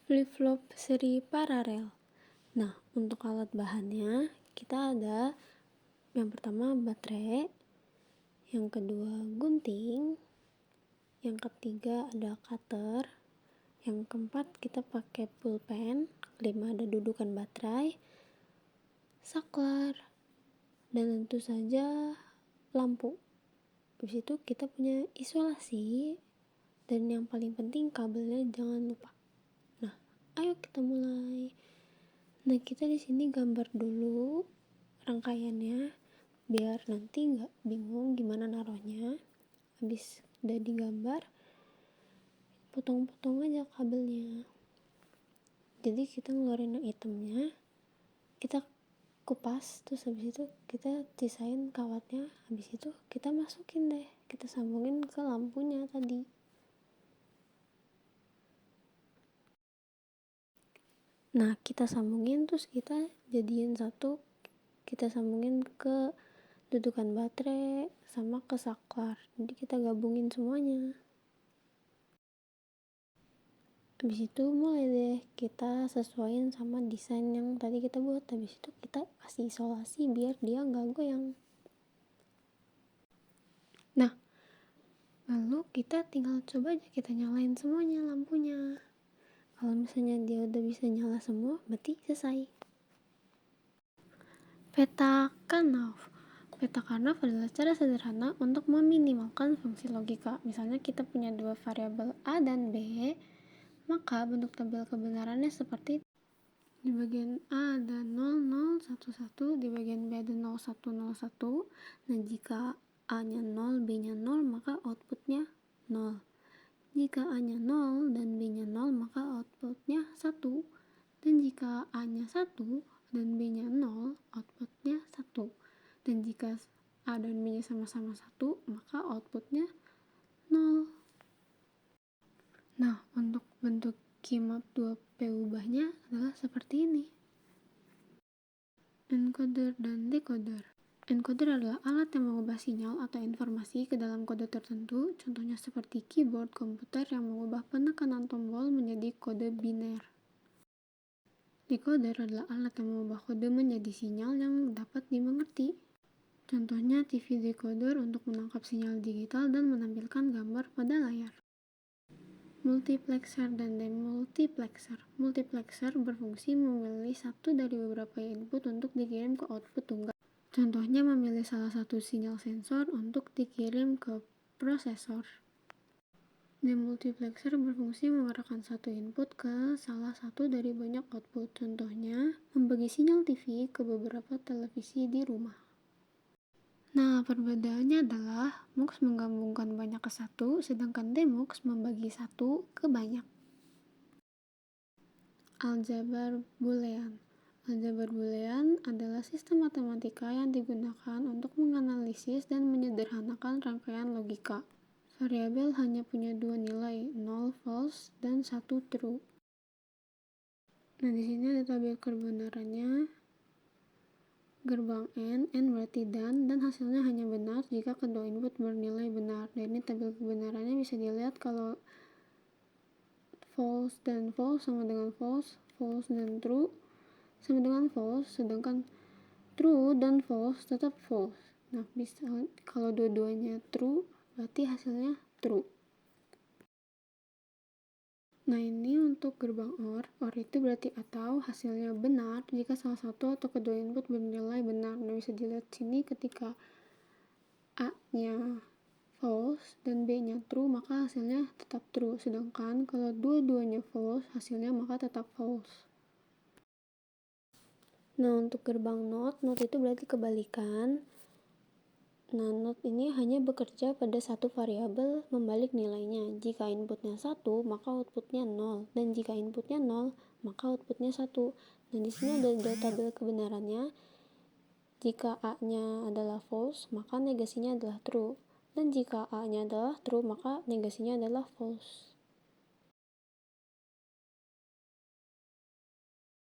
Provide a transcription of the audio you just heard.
flip-flop seri paralel. Nah, untuk alat bahannya kita ada yang pertama baterai, yang kedua gunting, yang ketiga ada cutter, yang keempat kita pakai pulpen, kelima ada dudukan baterai, saklar, dan tentu saja lampu. Habis itu kita punya isolasi, dan yang paling penting kabelnya jangan lupa. Nah, ayo kita mulai. Nah, kita di sini gambar dulu rangkaiannya biar nanti nggak bingung gimana naruhnya. Habis udah digambar, potong-potong aja kabelnya. Jadi kita ngeluarin yang hitamnya, kita kupas, terus habis itu kita sisain kawatnya. Habis itu kita masukin deh, kita sambungin ke lampunya tadi. Nah, kita sambungin, terus kita jadiin satu, kita sambungin ke dudukan baterai sama ke saklar. Jadi kita gabungin semuanya. Habis itu mulai deh kita sesuaiin sama desain yang tadi kita buat. Habis itu kita kasih isolasi biar dia nggak goyang. Nah, lalu kita tinggal coba aja kita nyalain semuanya lampunya. Kalau misalnya dia udah bisa nyala semua, berarti selesai. Peta Karnaugh. Peta Karnaugh adalah cara sederhana untuk meminimalkan fungsi logika. Misalnya kita punya dua variabel A dan B, maka bentuk tabel kebenarannya seperti di bagian A ada 0011, di bagian B ada 0101. Nah, jika A-nya 0, B-nya 0, maka outputnya 0. Jika A-nya 0 dan B-nya 0, maka outputnya 1. Dan jika A-nya 1 dan B-nya 0, outputnya 1. Dan jika A dan B-nya sama-sama 1, maka outputnya 0. Nah, untuk bentuk Kimap 2P ubahnya adalah seperti ini. Encoder dan decoder. Encoder adalah alat yang mengubah sinyal atau informasi ke dalam kode tertentu, contohnya seperti keyboard komputer yang mengubah penekanan tombol menjadi kode biner. Decoder adalah alat yang mengubah kode menjadi sinyal yang dapat dimengerti. Contohnya TV decoder untuk menangkap sinyal digital dan menampilkan gambar pada layar. Multiplexer dan demultiplexer. Multiplexer berfungsi memilih satu dari beberapa input untuk dikirim ke output tunggal. Contohnya memilih salah satu sinyal sensor untuk dikirim ke prosesor. Demultiplexer berfungsi mengarahkan satu input ke salah satu dari banyak output. Contohnya membagi sinyal TV ke beberapa televisi di rumah. Nah, perbedaannya adalah MUX menggabungkan banyak ke satu, sedangkan demux membagi satu ke banyak. Aljabar Boolean. Aljabar Boolean adalah sistem matematika yang digunakan untuk menganalisis dan menyederhanakan rangkaian logika. Variabel hanya punya dua nilai, 0 false dan 1 true. Nah, di sini ada tabel kebenarannya. Gerbang N berarti dan hasilnya hanya benar jika kedua input bernilai benar. Dan ini tabel kebenarannya bisa dilihat kalau false dan false sama dengan false, false dan true sama dengan false, sedangkan true dan false tetap false. Nah, bisa kalau dua-duanya true berarti hasilnya true. Nah, ini untuk gerbang OR itu berarti atau hasilnya benar jika salah satu atau kedua input bernilai benar. Nah, bisa dilihat sini ketika A-nya false dan B-nya true, maka hasilnya tetap true. Sedangkan kalau dua-duanya false, hasilnya maka tetap false. Nah, untuk gerbang NOT itu berarti kebalikan. Nah, NOT ini hanya bekerja pada satu variabel membalik nilainya. Jika inputnya 1, maka outputnya 0. Dan jika inputnya 0, maka outputnya 1. Nah, di sini ada tabel kebenarannya. Jika A-nya adalah false, maka negasinya adalah true. Dan jika A-nya adalah true, maka negasinya adalah false.